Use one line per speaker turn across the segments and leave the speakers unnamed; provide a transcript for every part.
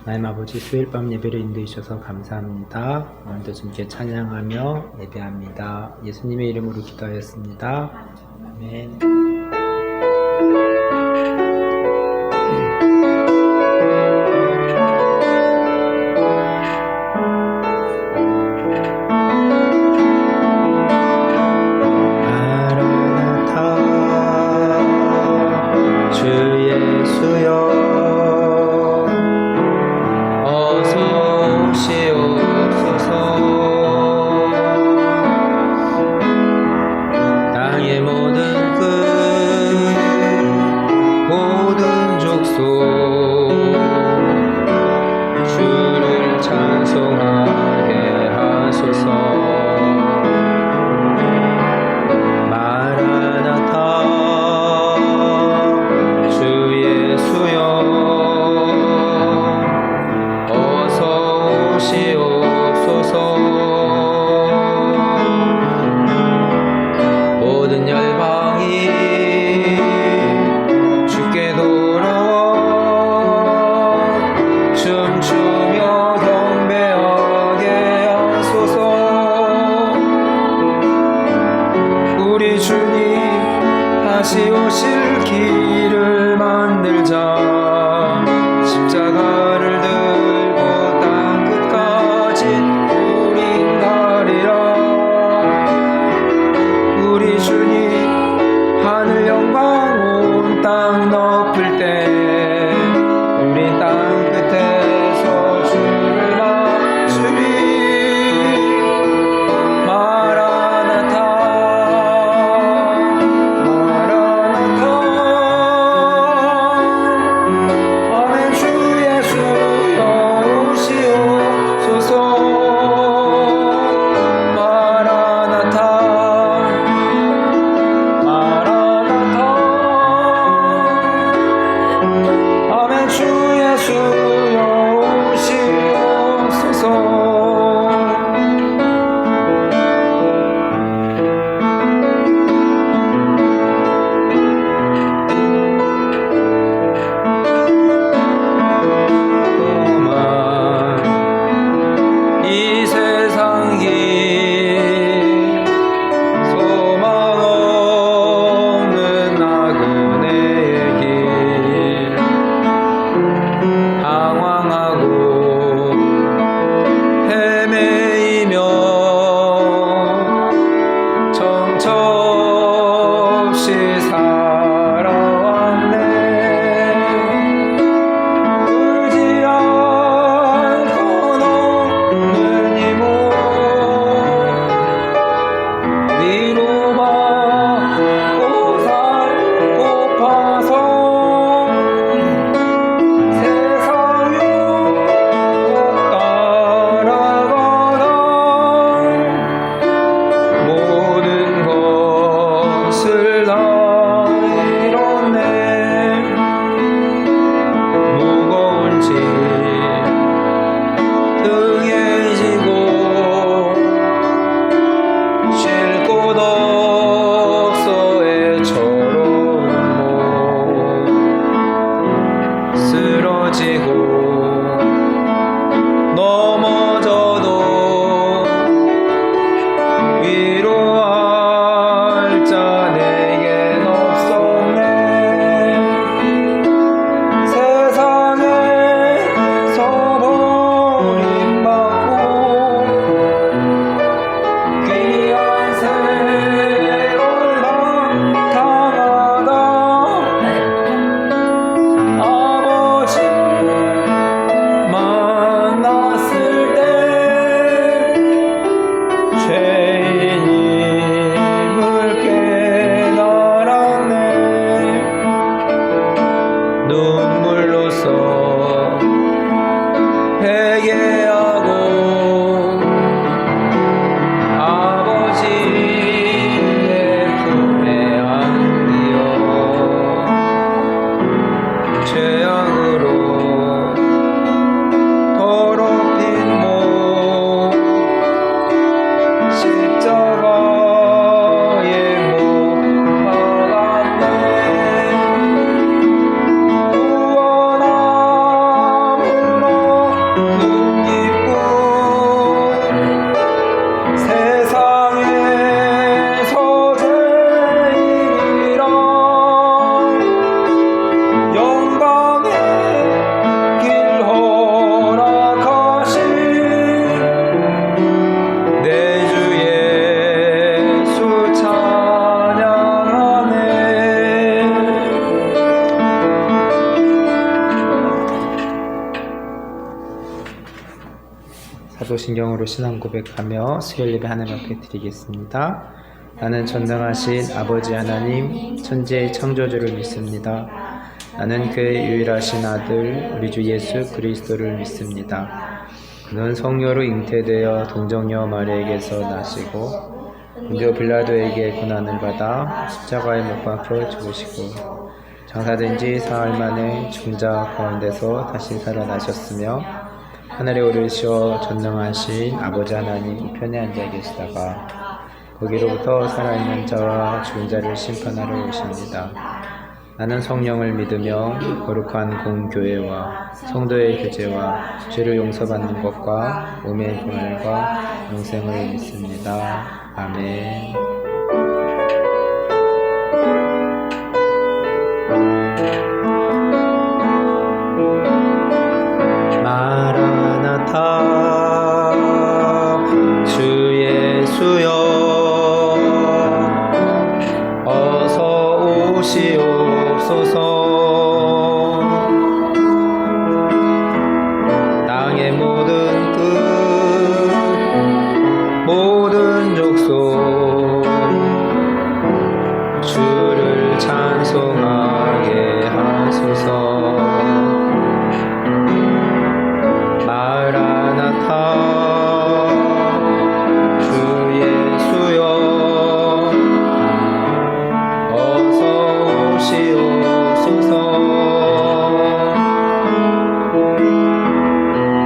하나님 아버지, 수요일 밤 예배를 인도해 주셔서 감사합니다. 오늘도 주님께 찬양하며 예배합니다. 예수님의 이름으로 기도하였습니다. 아멘.
다시 오실 길을 만들자. 십자가를 들고 땅 끝까지 우린 가리라. 우리 주님 하늘 영광 온 땅 덮을 때 우린 땅 끝에서 주를 맞추리.
소신경으로 신앙 고백하며 수요일 예배 하나님 앞에 드리겠습니다. 나는 전능하신 아버지 하나님 천지의 창조주를 믿습니다. 나는 그의 유일하신 아들 우리 주 예수 그리스도를 믿습니다. 그는 성녀로 잉태되어 동정녀 마리아에게서 나시고 본디오 빌라도에게 고난을 받아 십자가에 못 박혀 죽으시고 장사된 지 사흘 만에 죽은 자 가운데서 다시 살아나셨으며 하늘에 오르시어 전능하신 아버지 하나님 우편에 앉아 계시다가 거기로부터 살아있는 자와 죽은 자를 심판하러 오십니다. 나는 성령을 믿으며 거룩한 공교회와 성도의 교제와 죄를 용서받는 것과 몸의 부활과 영생을 믿습니다. 아멘. 마라나타 주 예수여 어서 오시옵소서. 땅의 모든 끝 모든 족속 주를 찬송하게 하소서. 마라나타 주 예수여 어서 오시옵소서.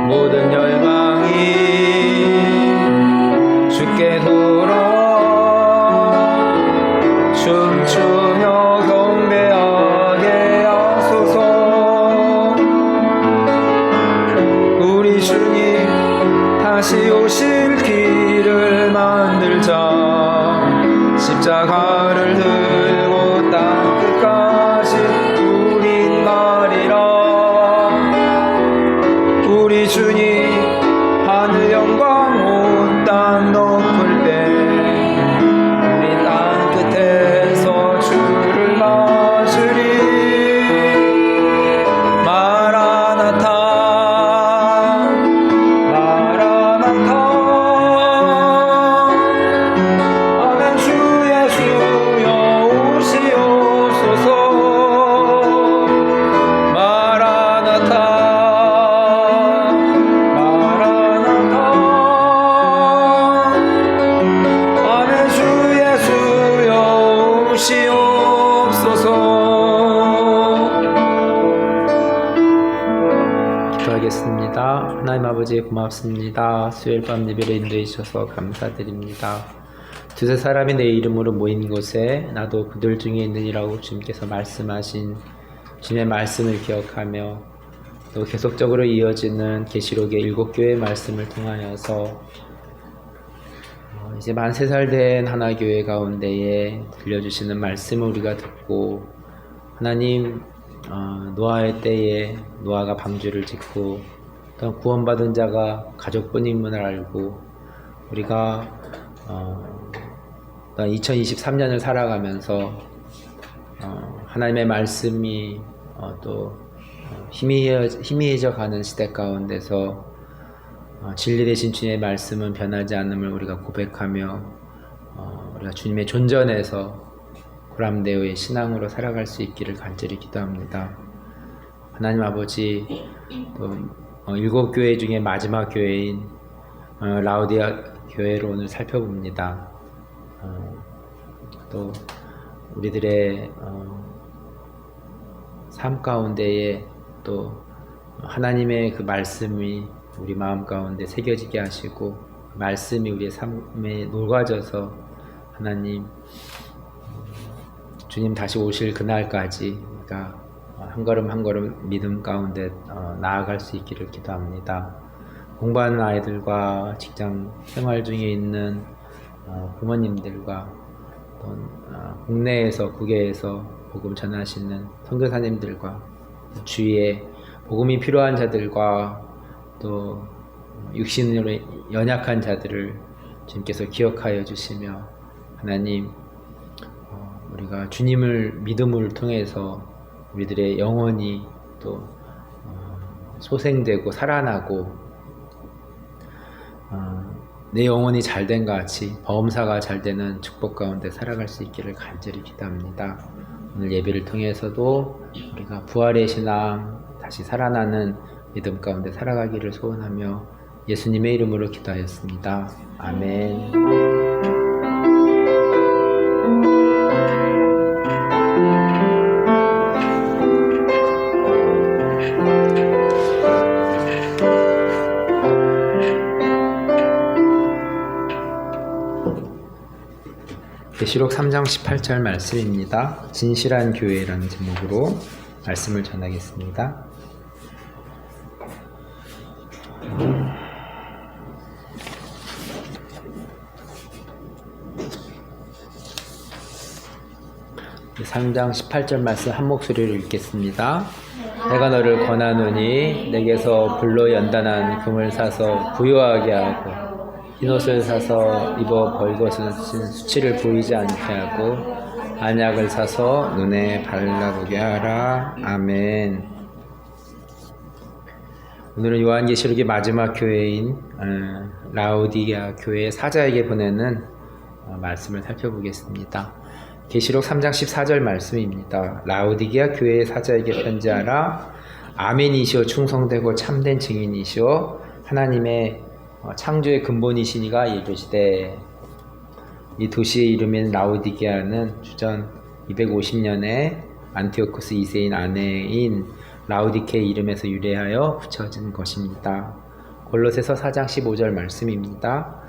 모든 열방이 주께 돌아 춤추며 경배하게 하소서. 우리 주님 다시 오실 길을 만들자. 십자가를 들고 땅 끝까지 우린 가리라. 우리 주님 하늘 영광 온 땅 높을 때 우리 땅 끝에서 주를 맞으리. 마라나타 마라나타 아멘. 주 예수여 오시옵소서. 마라나타 마라나타 아멘. 주 예수여 오시옵소서. 기도하겠습니다. 하나님 아버지 고맙습니다. 수요일 밤 예배를 인도해 주셔서 감사드립니다. 두세 사람이 내 이름으로 모인 곳에 나도 그들 중에 있느니라고 주님께서 말씀하신 주님의 말씀을 기억하며 또 계속적으로 이어지는 계시록의 7교회의 말씀을 통하여서 이제 만 3살 된 하나교회 가운데에 들려주시는 말씀을 우리가 듣고 하나님 노아의 때에 노아가 방주를 짓고 또 구원받은 자가 가족뿐임을 알고 우리가 2023년을 살아가면서 하나님의 말씀이 또 희미해져 가는 시대 가운데서 진리 되신 주님의 말씀은 변하지 않음을 우리가 고백하며 우리가 주님의 존전에서 고람되어의 신앙으로 살아갈 수 있기를 간절히 기도합니다. 하나님 아버지, 또 7교회 중에 마지막 교회인 라우디아 교회로 오늘 살펴봅니다. 또 우리들의 삶 가운데에 또 하나님의 그 말씀이 우리 마음 가운데 새겨지게 하시고 그 말씀이 우리의 삶에 녹아져서 하나님 주님 다시 오실 그날까지 우리가 한 걸음 한 걸음 믿음 가운데 나아갈 수 있기를 기도합니다. 공부하는 아이들과 직장 생활 중에 있는 부모님들과 또 국내에서 국외에서 복음 전하시는 선교사님들과 주위에 복음이 필요한 자들과 또 육신으로 연약한 자들을 주님께서 기억하여 주시며 하나님 우리가 주님을 믿음을 통해서 우리들의 영혼이 또 소생되고 살아나고 내 영혼이 잘된 것 같이 범사가 잘 되는 축복 가운데 살아갈 수 있기를 간절히 기도합니다. 오늘 예배를 통해서도 우리가 부활의 신앙, 다시 살아나는 믿음 가운데 살아가기를 소원하며 예수님의 이름으로 기도하였습니다. 아멘. 계시록 3장 18절 말씀입니다. 진실한 교회라는 제목으로 말씀을 전하겠습니다. 네, 3장 18절 말씀 한 목소리로 읽겠습니다. 내가 너를 권하노니 내게서 불로 연단한 금을 사서 부유하게 하고 흰옷을 사서 입어 벌거벗은 수치를 보이지 않게 하고 안약을 사서 눈에 발라보게 하라. 아멘. 오늘은 요한계시록의 마지막 교회인 라오디게아 교회의 사자에게 보내는 말씀을 살펴보겠습니다. 계시록 3장 14절 말씀입니다. 라오디게아 교회의 사자에게 편지하라. 아멘이시오 충성되고 참된 증인이시오 하나님의 창조의 근본이시니가 이르시되. 이 도시의 이름인 라오디게아는 주전 250년에 안티오코스 2세인 아내인 라오디케의 이름에서 유래하여 붙여진 것입니다. 골로새서 4장 15절 말씀입니다.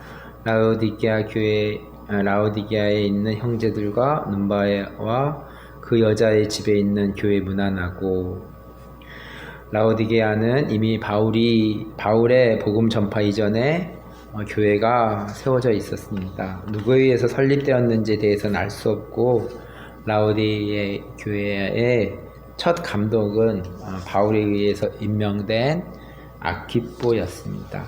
라오디게아에 있는 형제들과 눈바와 그 여자의 집에 있는 교회 문안하고. 라오디게아는 이미 바울의 복음 전파 이전에 교회가 세워져 있었습니다. 누구에 의해서 설립되었는지에 대해서는 알 수 없고 라오디게아 교회의 첫 감독은 바울에 의해서 임명된 아키뽀였습니다.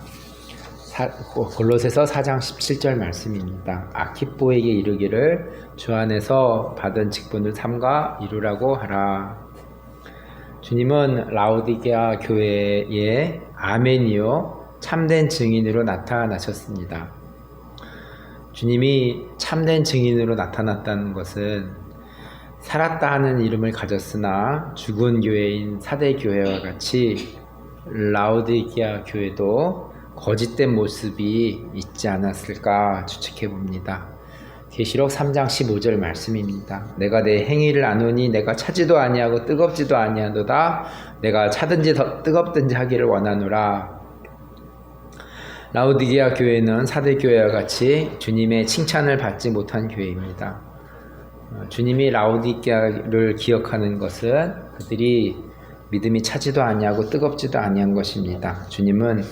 골로새서 4장 17절 말씀입니다. 아키뽀에게 이르기를 주 안에서 받은 직분을 삼가 이루라고 하라. 주님은 라오디게아 교회에 아멘이요 참된 증인으로 나타나셨습니다. 주님이 참된 증인으로 나타났다는 것은 살았다 하는 이름을 가졌으나 죽은 교회인 사대 교회와 같이 라오디게아 교회도 거짓된 모습이 있지 않았을까 추측해 봅니다. 계시록 3장 15절 말씀입니다. 내가 내 행위를 아노니 내가 차지도 아니하고 뜨겁지도 아니하도다. 내가 차든지 더 뜨겁든지 하기를 원하노라. 라오디게아 교회는 사대 교회와 같이 주님의 칭찬을 받지 못한 교회입니다. 주님이 라오디게아를 기억하는 것은 그들이 믿음이 차지도 아니하고 뜨겁지도 아니한 것입니다. 주님은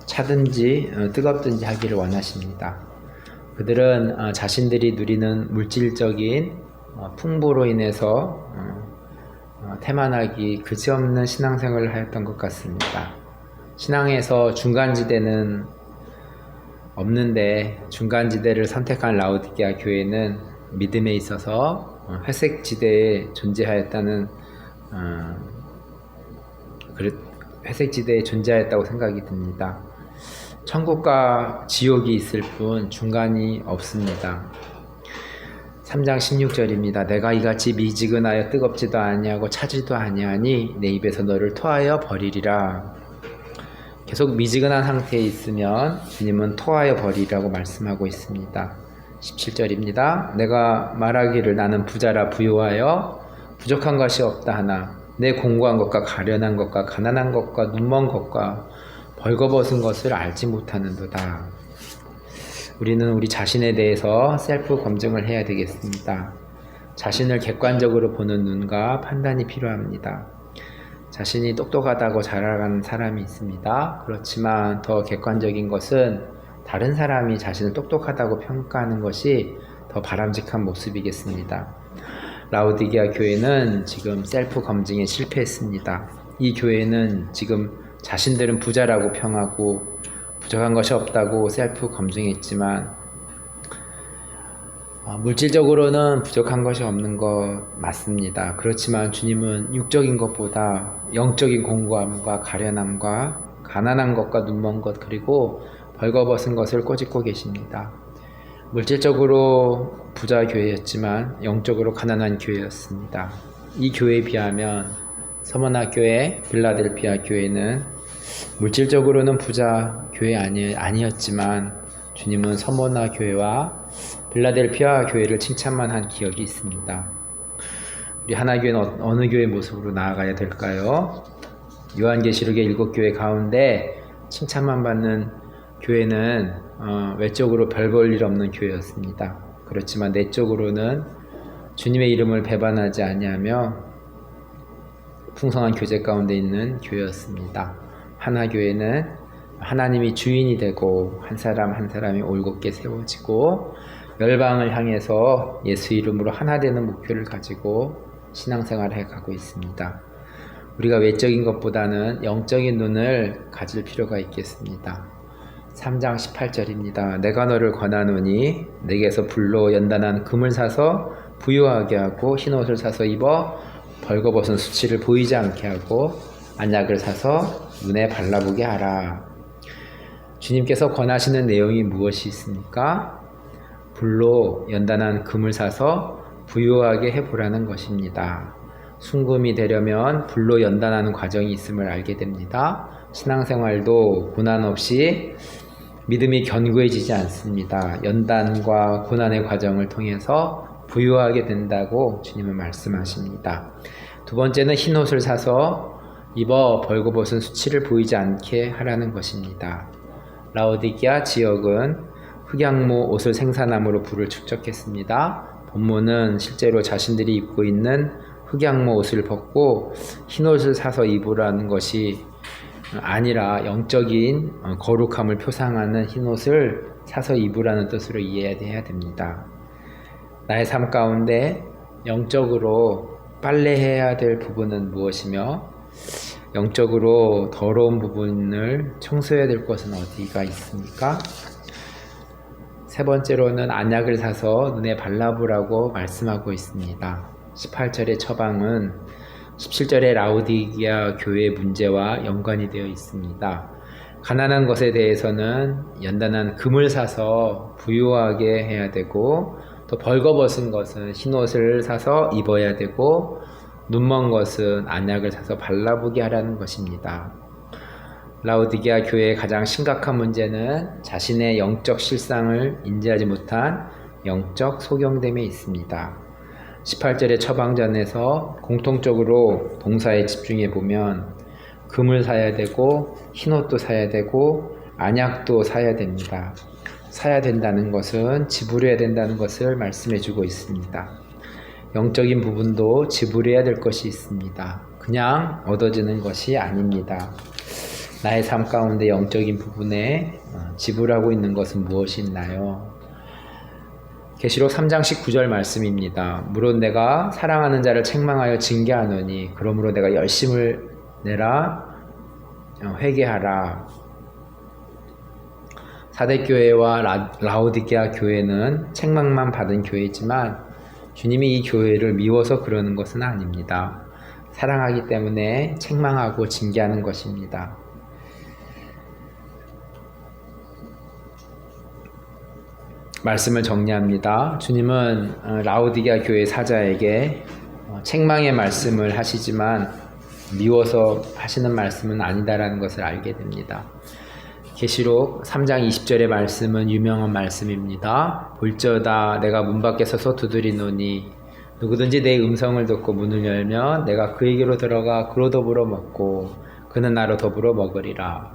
차든지 뜨겁든지 하기를 원하십니다. 그들은 자신들이 누리는 물질적인 풍부로 인해서 태만하기 그지없는 신앙생활을 하였던 것 같습니다. 신앙에서 중간지대는 없는데 중간지대를 선택한 라오디게아 교회는 믿음에 있어서 회색지대에 존재하였다는 회색지대에 존재하였다고 생각이 듭니다. 천국과 지옥이 있을 뿐 중간이 없습니다. 3장 16절입니다. 내가 이같이 미지근하여 뜨겁지도 아니하고 차지도 아니하니 내 입에서 너를 토하여 버리리라. 계속 미지근한 상태에 있으면 주님은 토하여 버리라고 말씀하고 있습니다. 17절입니다. 내가 말하기를 나는 부자라 부요하여 부족한 것이 없다 하나 내 공고한 것과 가련한 것과 가난한 것과 눈먼 것과 벌거벗은 것을 알지 못하는도다. 우리는 우리 자신에 대해서 셀프 검증을 해야 되겠습니다. 자신을 객관적으로 보는 눈과 판단이 필요합니다. 자신이 똑똑하다고 자랑하는 사람이 있습니다. 그렇지만 더 객관적인 것은 다른 사람이 자신을 똑똑하다고 평가하는 것이 더 바람직한 모습이겠습니다. 라오디게아 교회는 지금 셀프 검증에 실패했습니다. 이 교회는 지금 자신들은 부자라고 평하고 부족한 것이 없다고 셀프 검증했지만 물질적으로는 부족한 것이 없는 것 맞습니다. 그렇지만 주님은 육적인 것보다 영적인 공고함과 가련함과 가난한 것과 눈먼 것 그리고 벌거벗은 것을 꼬집고 계십니다. 물질적으로 부자 교회였지만 영적으로 가난한 교회였습니다. 이 교회에 비하면 서머나교회, 빌라델피아 교회는 물질적으로는 부자 교회 아니었지만 주님은 서머나 교회와 빌라델피아 교회를 칭찬만 한 기억이 있습니다. 우리 하나교회는 어느 교회 모습으로 나아가야 될까요? 요한계시록의 7교회 가운데 칭찬만 받는 교회는 외적으로 별 볼 일 없는 교회였습니다. 그렇지만 내적으로는 주님의 이름을 배반하지 아니하며 풍성한 교제 가운데 있는 교회였습니다. 하나교회는 하나님이 주인이 되고 한 사람 한 사람이 올곧게 세워지고 열방을 향해서 예수 이름으로 하나 되는 목표를 가지고 신앙생활을 해가고 있습니다. 우리가 외적인 것보다는 영적인 눈을 가질 필요가 있겠습니다. 3장 18절입니다. 내가 너를 권하노니 내게서 불로 연단한 금을 사서 부유하게 하고 흰옷을 사서 입어 벌거벗은 수치를 보이지 않게 하고 안약을 사서 눈에 발라보게 하라. 주님께서 권하시는 내용이 무엇이 있습니까? 불로 연단한 금을 사서 부유하게 해보라는 것입니다. 순금이 되려면 불로 연단하는 과정이 있음을 알게 됩니다. 신앙생활도 고난 없이 믿음이 견고해지지 않습니다. 연단과 고난의 과정을 통해서 부유하게 된다고 주님은 말씀하십니다. 두 번째는 흰옷을 사서 입어 벌거벗은 수치를 보이지 않게 하라는 것입니다. 라오디게아 지역은 흑양모 옷을 생산함으로 부를 축적했습니다. 본문은 실제로 자신들이 입고 있는 흑양모 옷을 벗고 흰옷을 사서 입으라는 것이 아니라 영적인 거룩함을 표상하는 흰옷을 사서 입으라는 뜻으로 이해해야 됩니다. 나의 삶 가운데 영적으로 빨래해야 될 부분은 무엇이며 영적으로 더러운 부분을 청소해야 될 것은 어디가 있습니까? 세 번째로는 안약을 사서 눈에 발라보라고 말씀하고 있습니다. 18절의 처방은 17절의 라오디게아 교회의 문제와 연관이 되어 있습니다. 가난한 것에 대해서는 연단한 금을 사서 부유하게 해야 되고 또 벌거벗은 것은 흰옷을 사서 입어야 되고 눈먼 것은 안약을 사서 발라보게 하라는 것입니다. 라오디게아 교회의 가장 심각한 문제는 자신의 영적 실상을 인지하지 못한 영적 소경됨에 있습니다. 18절의 처방전에서 공통적으로 동사에 집중해 보면 금을 사야 되고 흰옷도 사야 되고 안약도 사야 됩니다. 사야 된다는 것은 지불해야 된다는 것을 말씀해 주고 있습니다. 영적인 부분도 지불해야 될 것이 있습니다. 그냥 얻어지는 것이 아닙니다. 나의 삶 가운데 영적인 부분에 지불하고 있는 것은 무엇이 있나요? 계시록 3장 19절 말씀입니다. 물론 내가 사랑하는 자를 책망하여 징계하노니 그러므로 내가 열심을 내라 회개하라. 사대교회와 라오디게아 교회는 책망만 받은 교회지만 주님이 이 교회를 미워서 그러는 것은 아닙니다. 사랑하기 때문에 책망하고 징계하는 것입니다. 말씀을 정리합니다. 주님은 라오디게아 교회 사자에게 책망의 말씀을 하시지만 미워서 하시는 말씀은 아니다라는 것을 알게 됩니다. 계시록 3장 20절의 말씀은 유명한 말씀입니다. 볼지어다 내가 문 밖에 서서 두드리노니 누구든지 내 음성을 듣고 문을 열면 내가 그에게로 들어가 그로 더불어 먹고 그는 나로 더불어 먹으리라.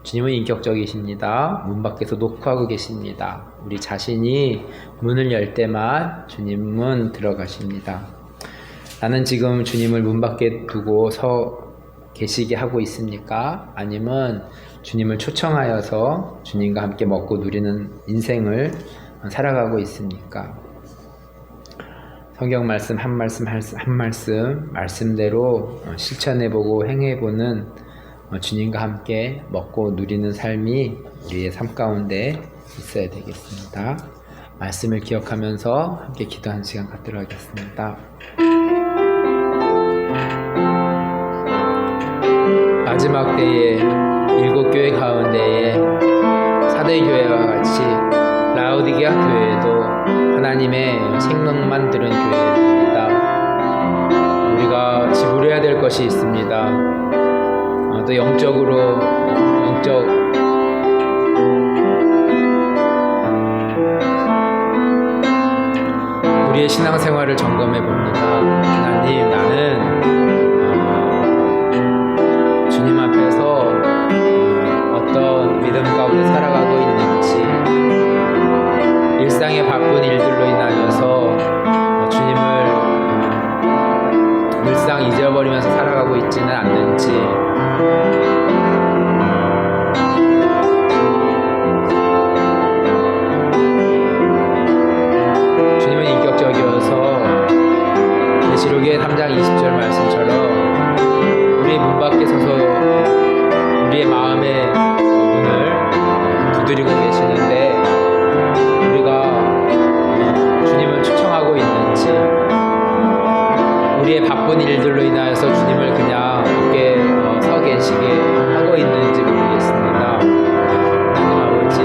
주님은 인격적이십니다. 문 밖에서 노크하고 계십니다. 우리 자신이 문을 열 때만 주님은 들어가십니다. 나는 지금 주님을 문 밖에 두고 서 계시게 하고 있습니까? 아니면 주님을 초청하여서 주님과 함께 먹고 누리는 인생을 살아가고 있습니까? 성경 말씀 한 말씀 한 말씀 말씀대로 실천해보고 행해보는 주님과 함께 먹고 누리는 삶이 우리의 삶 가운데 있어야 되겠습니다. 말씀을 기억하면서 함께 기도하는 시간 갖도록 하겠습니다. 마지막 때에 7교회 가운데에 사대 교회와 같이 라오디게아 교회도 하나님의 생명만 들은 교회입니다. 우리가 지불해야 될 것이 있습니다. 또 영적 우리의 신앙생활을 점검해 봅니다. 하나님, 나는 주님 앞에서 어떤 믿음 가운데 살아가고 있는지, 일상의 바쁜 일들로 인하여서 주님을 늘상 잊어버리면서 살아가고 있지는 않는지, 주님은 인격적이어서 계시록의 3장 20절 말씀처럼 우리 문 밖에 서서 우리의 마음의 문을 두드리고 계시는데, 우리가 주님을 초청하고 있는지, 우리의 바쁜 일들로 인하여서 주님을 그냥 밖에 서 계시게 하고 있는지 모르겠습니다. 하나님 아버지,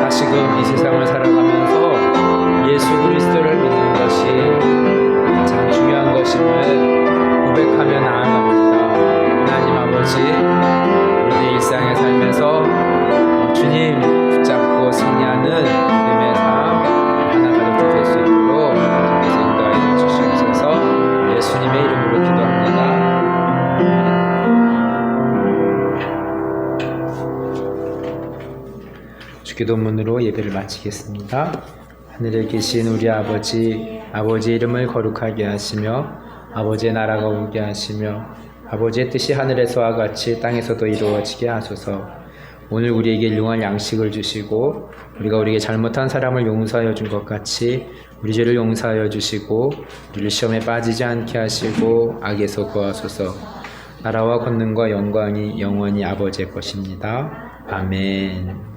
다시금 이 세상을 살아가면서 예수 그리스도를 믿는 것이 참 중요한 것임을 고백하며 나아갑니다. 하나님 아버지, 우리의 일상의 삶에서 주님 붙잡고 승리하는 믿음의 삶 하나 가족들 될 수 있도록 주께서 인도하여 주시옵소서. 예수님의 이름으로 기도합니다. 주기도문으로 예배를 마치겠습니다. 하늘에 계신 우리 아버지, 아버지의 이름을 거룩하게 하시며 아버지의 나라가 오게 하시며 아버지의 뜻이 하늘에서와 같이 땅에서도 이루어지게 하소서. 오늘 우리에게 일용할 양식을 주시고 우리가 우리에게 잘못한 사람을 용서하여 준 것 같이 우리 죄를 용서하여 주시고 우리를 시험에 빠지지 않게 하시고 악에서 구하소서. 나라와 권능과 영광이 영원히 아버지의 것입니다. 아멘.